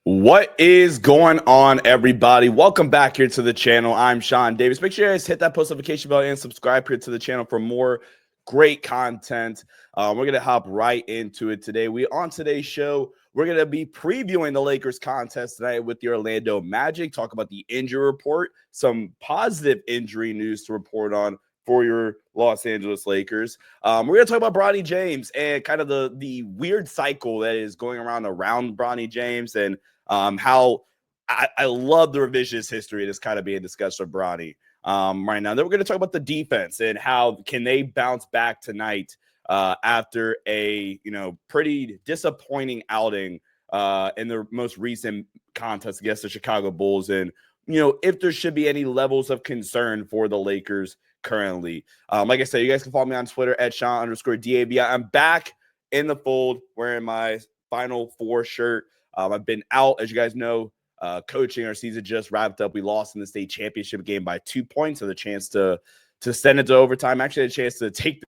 What is going on, everybody? Welcome back here to the channel. I'm Sean Davis. Make sure you guys hit that post notification bell and subscribe here to the channel for more great content. We're going to hop right into it today. On today's show, we're going to be previewing the Lakers contest tonight with the Orlando Magic, talk about the injury report, some positive injury news to report on for your Los Angeles Lakers. We're going to talk about Bronny James and kind of the weird cycle that is going around Bronny James and how I love the revisionist history that's kind of being discussed with Bronny right now. Then we're going to talk about the defense and how can they bounce back tonight after a pretty disappointing outing in the most recent contest against the Chicago Bulls, and if there should be any levels of concern for the Lakers currently. Like I said, you guys can follow me on Twitter at Sean_DAB. I'm back in the fold wearing my Final Four shirt. I've been out, as you guys know, coaching. Our season just wrapped up. We lost in the state championship game by 2 points, so the chance to send it to overtime. Actually, had a chance to take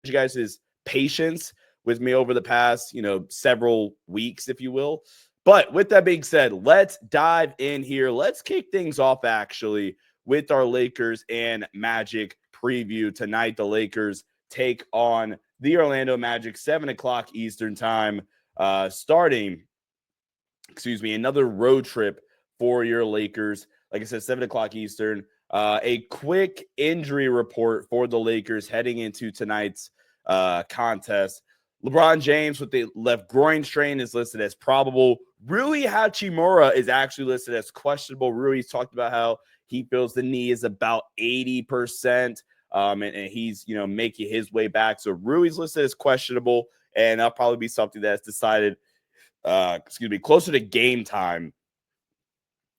you guys' patience with me over the past, several weeks, if you will. But with that being said, let's dive in here. Let's kick things off, actually, with our Lakers and Magic preview. Tonight, the Lakers take on the Orlando Magic, 7 o'clock Eastern time, starting, another road trip for your Lakers. Like I said, 7 o'clock Eastern. A quick injury report for the Lakers heading into tonight's contest. LeBron James with the left groin strain is listed as probable. Rui Hachimura is actually listed as questionable. Rui's talked about how he feels the knee is about 80%. And he's, making his way back. So Rui's listed as questionable, and that'll probably be something that's decided, closer to game time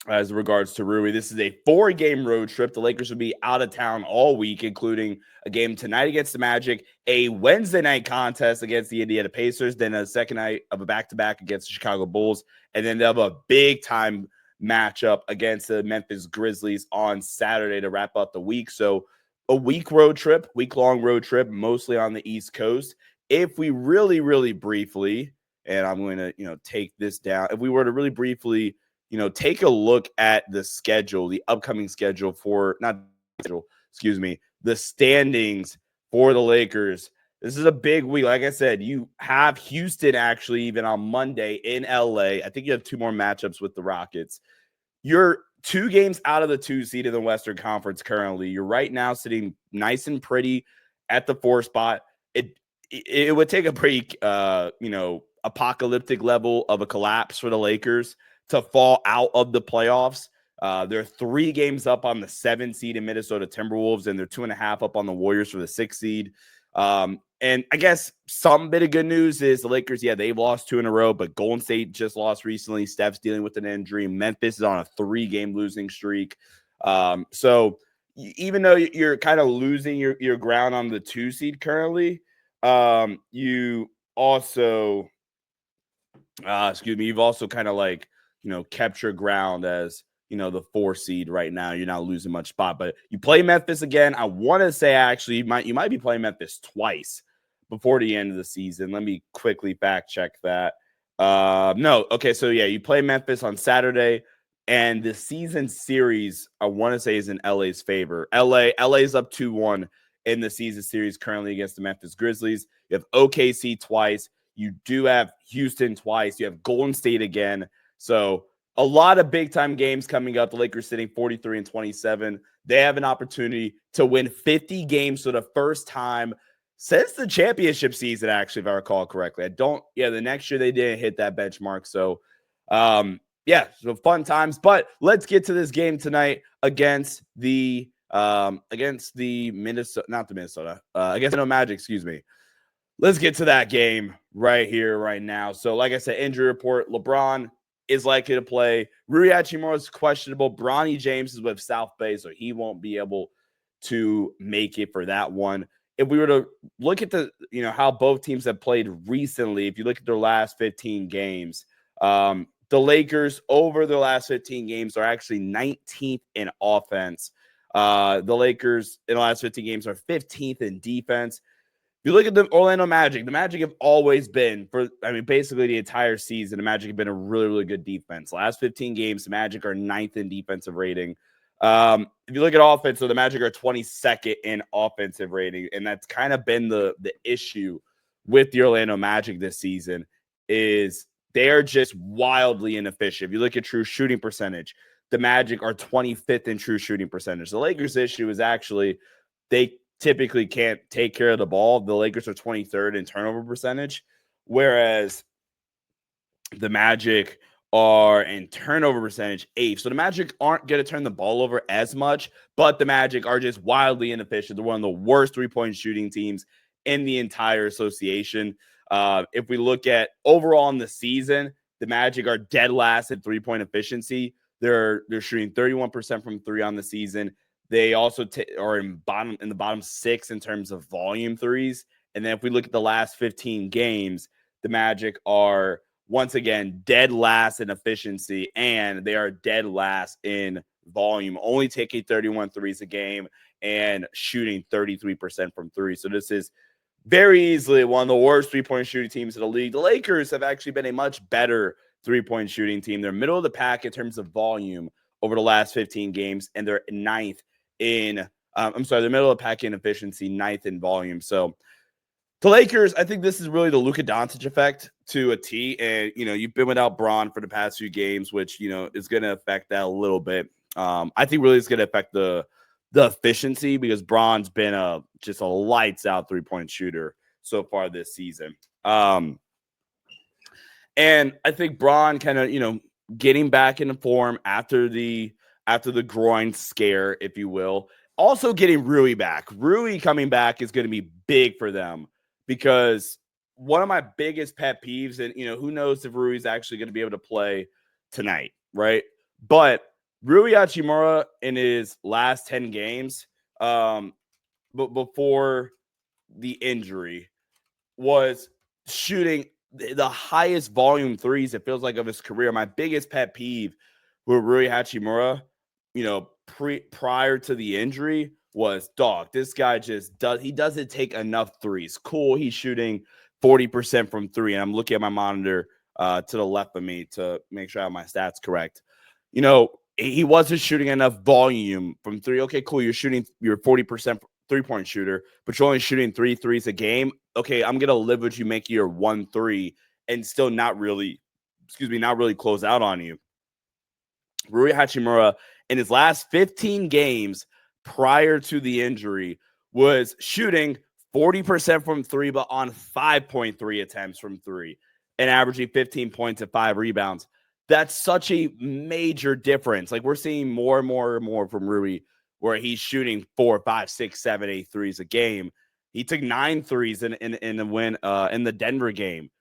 as regards to Rui. This is a 4-game road trip. The Lakers will be out of town all week, including a game tonight against the Magic, a Wednesday night contest against the Indiana Pacers, then a second night of a back-to-back against the Chicago Bulls, and then they'll have a big-time matchup against the Memphis Grizzlies on Saturday to wrap up the week. So a week-long road trip, mostly on the East Coast. If we really, really briefly, and I'm going to, take this down, if we were to really briefly, take a look at the schedule, the upcoming schedule the standings for the Lakers. This is a big week. Like I said, you have Houston actually even on Monday in LA. I think you have 2 more matchups with the Rockets. You're 2 games out of the 2 seed in the Western Conference currently. You're right now sitting nice and pretty at the 4 spot. It would take a pretty, apocalyptic level of a collapse for the Lakers to fall out of the playoffs. They're 3 games up on the 7 seed in Minnesota Timberwolves, and they're 2.5 up on the Warriors for the 6 seed. And I guess some bit of good news is the Lakers, they've lost 2 in a row, but Golden State just lost recently. Steph's dealing with an injury. Memphis is on a 3-game losing streak. So even though you're kind of losing your ground on the 2 seed currently, you also, you've also kind of kept your ground as, the 4 seed right now. You're not losing much spot, but you play Memphis again. I want to say actually you might be playing Memphis twice before the end of the season. Let me quickly fact check that. No. Okay. So you play Memphis on Saturday, and the season series, I want to say, is in LA's favor. LA's up 2-1 in the season series currently against the Memphis Grizzlies. You have OKC twice. You do have Houston twice. You have Golden State again. So a lot of big-time games coming up. The Lakers sitting 43-27. They have an opportunity to win 50 games for the first time since the championship season, actually, if I recall correctly. The next year they didn't hit that benchmark. So, so fun times. But let's get to this game tonight against the Magic, Let's get to that game right here, right now. So, like I said, injury report, LeBron is likely to play. Rui Hachimura is questionable. Bronny James is with South Bay, so he won't be able to make it for that one. If we were to look at how both teams have played recently, if you look at their last 15 games, the Lakers over their last 15 games are actually 19th in offense. The Lakers in the last 15 games are 15th in defense. you look at the Orlando Magic, the Magic have always been, basically the entire season, the Magic have been a really, really good defense. Last 15 games, the Magic are 9th in defensive rating. If you look at offense, so the Magic are 22nd in offensive rating, and that's kind of been the issue with the Orlando Magic this season is they are just wildly inefficient. If you look at true shooting percentage, the Magic are 25th in true shooting percentage. The Lakers' issue is actually they typically can't take care of the ball. The Lakers are 23rd in turnover percentage, whereas the Magic are in turnover percentage 8th. So the Magic aren't going to turn the ball over as much, but the Magic are just wildly inefficient. They're one of the worst three-point shooting teams in the entire association. If we look at overall in the season, the Magic are dead last at three-point efficiency. They're shooting 31% from three on the season. They also are in the bottom 6 in terms of volume threes. And then if we look at the last 15 games, the Magic are once again dead last in efficiency, and they are dead last in volume, only taking 31 threes a game and shooting 33% from three. So this is very easily one of the worst three-point shooting teams in the league. The Lakers have actually been a much better three-point shooting team. They're middle of the pack in terms of volume over the last 15 games, and they're 9th in they're middle of the pack in efficiency, 9th in volume. So the Lakers, I think this is really the Luka Doncic effect to a T. And, you've been without Bron for the past few games, which, is going to affect that a little bit. I think really it's going to affect the efficiency because Bron's been just a lights out three-point shooter so far this season. And I think Bron kind of, getting back into form after the groin scare, if you will. Also getting Rui back. Rui coming back is going to be big for them because one of my biggest pet peeves, and, who knows if Rui's actually going to be able to play tonight, right? But Rui Hachimura in his last 10 games, but before the injury, was shooting the highest volume threes, it feels like, of his career. My biggest pet peeve with Rui Hachimura, prior to the injury was, this guy he doesn't take enough threes. Cool, he's shooting 40% from three, and I'm looking at my monitor to the left of me to make sure I have my stats correct. He wasn't shooting enough volume from three. Okay, cool, you're 40% three-point shooter, but you're only shooting 3 threes a game. Okay, I'm gonna live with you making your 1 3 and still not really close out on you. Rui Hachimura in his last 15 games prior to the injury was shooting 40% from three, but on 5.3 attempts from three and averaging 15 points and 5 rebounds. That's such a major difference. Like, we're seeing more and more and more from Rui where he's shooting 4, 5, 6, 7, 8 threes a game. He took 9 threes in the win in the Denver game,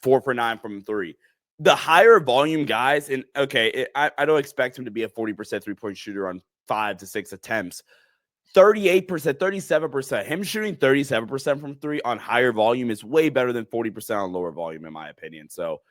4 for 9 from three. The higher volume guys, and I don't expect him to be a 40% three-point shooter on 5 to 6 attempts. 38%, 37%. Him shooting 37% from three on higher volume is way better than 40% on lower volume, in my opinion. So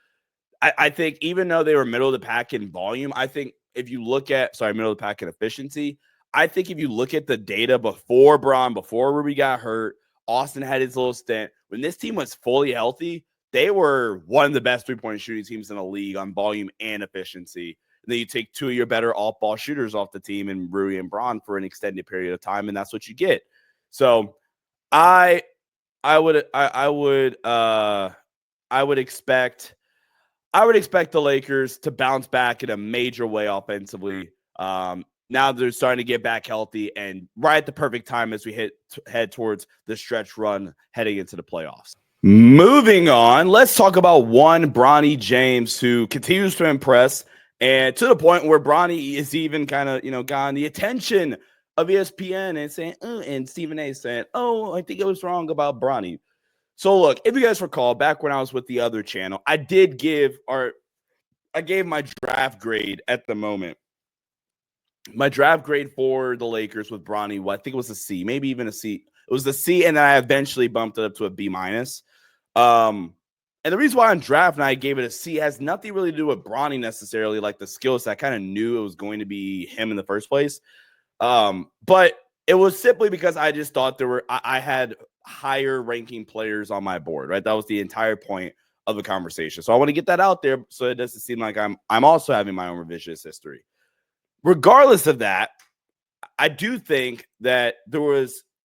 I think even though they were middle of the pack in volume, I think if you look at, middle of the pack in efficiency, I think if you look at the data before Ruby got hurt, Austin had his little stint, when this team was fully healthy, they were one of the best three-point shooting teams in the league on volume and efficiency. And then you take 2 of your better off-ball shooters off the team in Rui and Bron for an extended period of time, and that's what you get. So I would expect the Lakers to bounce back in a major way offensively. Now they're starting to get back healthy and right at the perfect time as we head towards the stretch run heading into the playoffs. Moving on, let's talk about one Bronny James who continues to impress, and to the point where Bronny is even kind of, gotten the attention of ESPN and saying, and Stephen A saying, I think I was wrong about Bronny. So look, if you guys recall, back when I was with the other channel, I gave my draft grade at the moment. My draft grade for the Lakers with Bronny, I think it was a C, maybe even a C. It was a C, and then I eventually bumped it up to a B-. And the reason why I'm drafting, I gave it a C, has nothing really to do with Bronny necessarily, like the skills. I kind of knew it was going to be him in the first place. But it was simply because I just thought I had higher ranking players on my board, right? That was the entire point of the conversation. So I want to get that out there so it doesn't seem like I'm also having my own revisionist history. Regardless of that, I do think that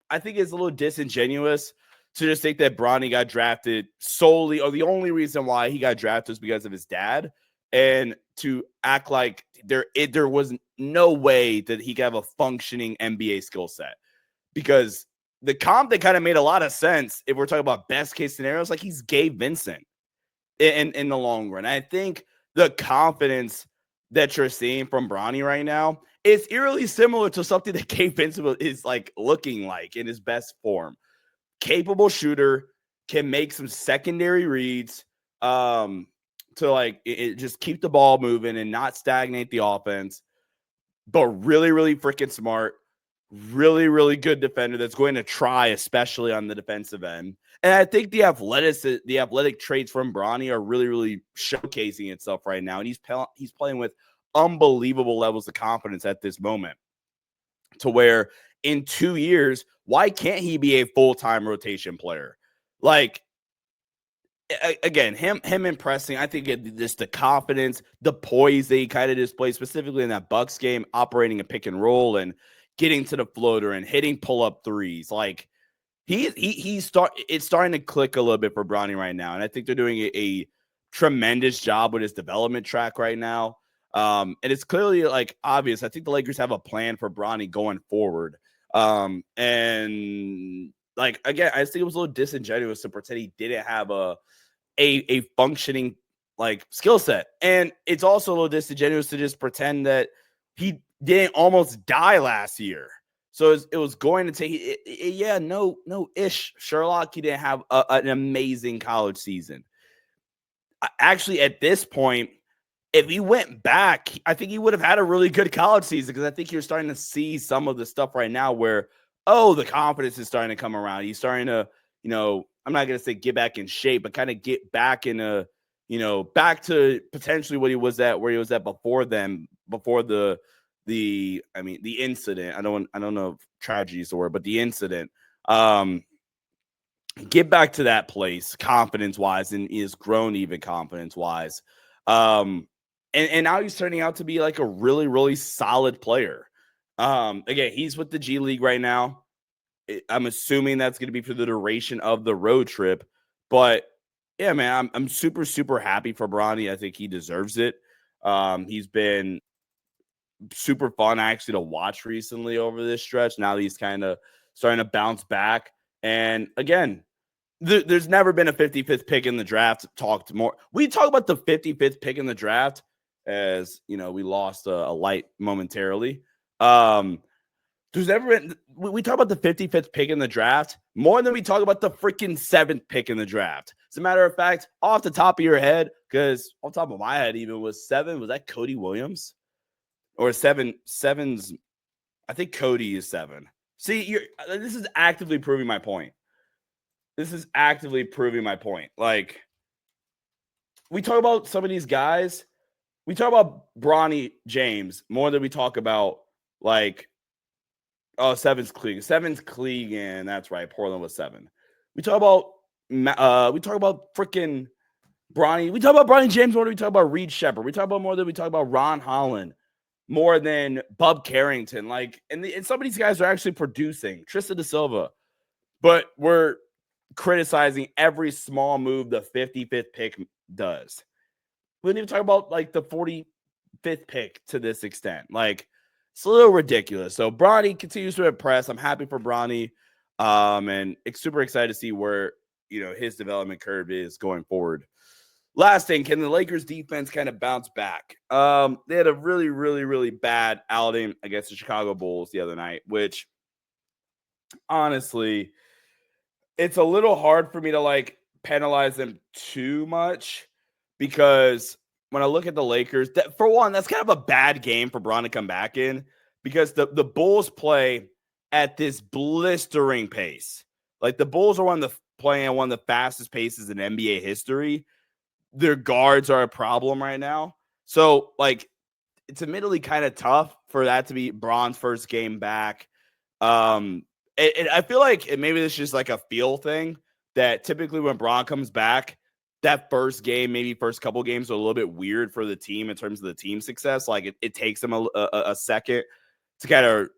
I think it's a little disingenuous to just think that Bronny got drafted solely, or the only reason why he got drafted is because of his dad, and to act like there was no way that he could have a functioning NBA skill set. Because the comp that kind of made a lot of sense, if we're talking about best case scenarios, like he's Gabe Vincent in the long run. I think the confidence that you're seeing from Bronny right now is eerily similar to something that Gabe Vincent is like looking like in his best form. Capable shooter, can make some secondary reads to like just keep the ball moving and not stagnate the offense, but really, really freaking smart, really, really good defender that's going to try, especially on the defensive end. And I think the athletic traits from Bronny are really, really showcasing itself right now. And he's playing with unbelievable levels of confidence at this moment, to where in 2 years, why can't he be a full-time rotation player? Like, again, him impressing. I think just the confidence, the poise that he kind of displays, specifically in that Bucks game, operating a pick and roll and getting to the floater and hitting pull-up threes. Like, it's starting to click a little bit for Bronny right now. And I think they're doing a tremendous job with his development track right now. And it's clearly like obvious. I think the Lakers have a plan for Bronny going forward. And like, again, I just think it was a little disingenuous to pretend he didn't have a functioning like skill set. And it's also a little disingenuous to just pretend that he didn't almost die last year. So it was going to take, Sherlock, he didn't have an amazing college season. Actually, at this point, if he went back, I think he would have had a really good college season, because I think you're starting to see some of the stuff right now where, the confidence is starting to come around. He's starting to, I'm not going to say get back in shape, but kind of get back in back to potentially where he was at before the incident. I don't know if tragedy is the word, but the incident. Get back to that place confidence wise, and he has grown even confidence wise. And now he's turning out to be like a really, really solid player. Again, he's with the G League right now. I'm assuming that's going to be for the duration of the road trip. But yeah, man, I'm super, super happy for Bronny. I think he deserves it. He's been super fun actually to watch recently over this stretch. Now he's kind of starting to bounce back. And again, there's never been a 55th pick in the draft. We talk about the 55th pick in the draft as, we lost a light momentarily. There's never been, we talk about the 55th pick in the draft more than we talk about the freaking 7th pick in the draft. As a matter of fact, off the top of your head, because on top of my head, even was that Cody Williams? Or seven's, I think Cody is 7. See, this is actively proving my point. Like, we talk about some of these guys. We talk about Bronny James more than we talk about, like, seven's Clegan. That's right. Portland was 7. We talk about freaking Bronny. We talk about Bronny James more than we talk about Reed Shepherd. We talk about more than we talk about Ron Holland, more than Bub Carrington. Like, and some of these guys are actually producing. Tristan da Silva. But we're criticizing every small move the 55th pick does. We didn't even talk about like the 45th pick to this extent. Like, it's a little ridiculous. So Bronny continues to impress. I'm happy for Bronny. And super excited to see where, his development curve is going forward. Last thing, can the Lakers defense kind of bounce back? They had a really, really, really bad outing against the Chicago Bulls the other night, which honestly, it's a little hard for me to like penalize them too much, because when I look at the Lakers, that for one, that's kind of a bad game for Bron to come back in, because the Bulls play at this blistering pace. Like, the Bulls are playing at one of the fastest paces in NBA history. Their guards are a problem right now. So, like, it's admittedly kind of tough for that to be Bron's first game back. I feel like maybe this is just like a feel thing that typically when Bron comes back, that first game, maybe first couple games are a little bit weird for the team in terms of the team success. Like it takes them a second to kind of,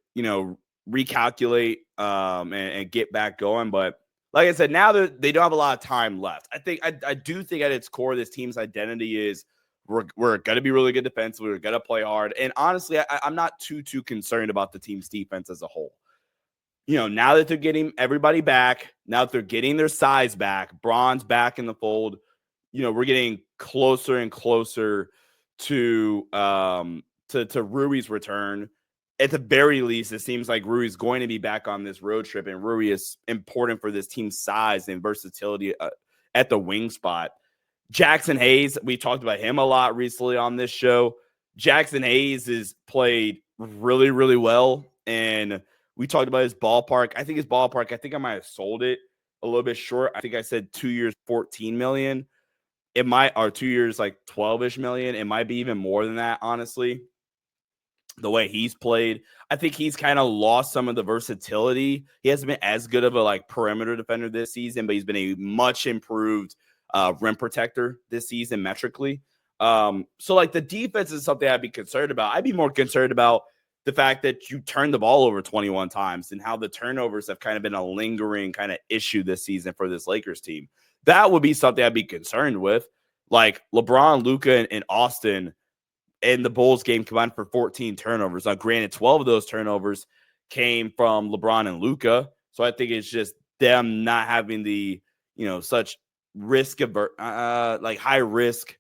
recalculate and get back going. But like I said, now that they don't have a lot of time left, I do think at its core, this team's identity is we're going to be really good defensively. We're going to play hard. And honestly, I'm not too concerned about the team's defense as a whole. Now that they're getting everybody back, now that they're getting their size back, Bron's back in the fold, we're getting closer and closer to Rui's return. At the very least, it seems like Rui's going to be back on this road trip, and Rui is important for this team's size and versatility at the wing spot. Jackson Hayes, we talked about him a lot recently on this show. Jackson Hayes has played really, really well, and we talked about his ballpark. I think I might have sold it a little bit short. I think I said 2 years, $14 million. It might, or 2 years, like 12-ish million. It might be even more than that, honestly. The way he's played, I think he's kind of lost some of the versatility. He hasn't been as good of a perimeter defender this season, but he's been a much improved rim protector this season metrically. So the defense is something I'd be concerned about. I'd be more concerned about the fact that you turned the ball over 21 times and how the turnovers have kind of been a lingering kind of issue this season for this Lakers team. That would be something I'd be concerned with. Like LeBron, Luka, and Austin in the Bulls game combined for 14 turnovers. Now, granted, 12 of those turnovers came from LeBron and Luka. So I think it's just them not having the, such risk of high risk,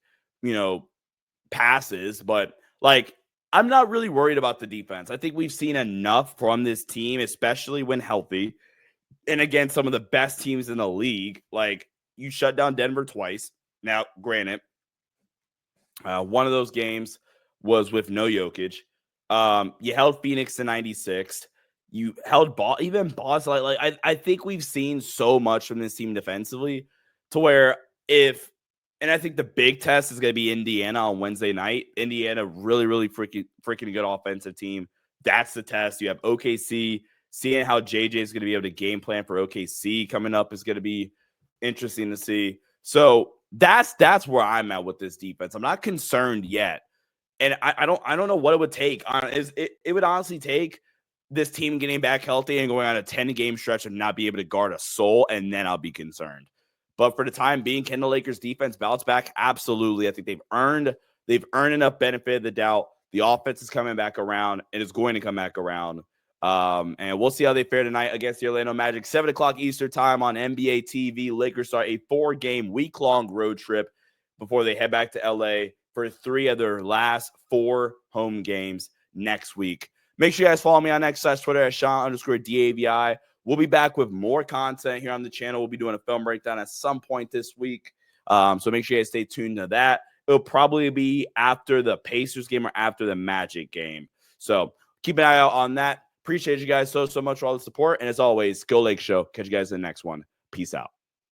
passes. But I'm not really worried about the defense. I think we've seen enough from this team, especially when healthy. And again, some of the best teams in the league, you shut down Denver twice. Now, granted, one of those games was with no Jokic. You held Phoenix to 96. You held Boston. I think we've seen so much from this team defensively to where and I think the big test is going to be Indiana on Wednesday night. Indiana, really, really freaking good offensive team. That's the test. You have OKC. Seeing how JJ is going to be able to game plan for OKC coming up is going to be interesting to see. So that's where I'm at with this defense. I'm not concerned yet. And I don't know what it would take. It would honestly take this team getting back healthy and going on a 10-game stretch and not be able to guard a soul, and then I'll be concerned. But for the time being, can the Lakers defense bounce back? Absolutely. I think they've earned enough benefit of the doubt. The offense is coming back around and is going to come back around. And we'll see how they fare tonight against the Orlando Magic. 7 o'clock Eastern time on NBA TV. Lakers start a 4-game week-long road trip before they head back to LA for 3 of their last 4 home games next week. Make sure you guys follow me on X/Twitter at Sean_DAVI. We'll be back with more content here on the channel. We'll be doing a film breakdown at some point this week. So make sure you guys stay tuned to that. It'll probably be after the Pacers game or after the Magic game. So keep an eye out on that. Appreciate you guys so much for all the support. And as always, go Lake Show. Catch you guys in the next one. Peace out.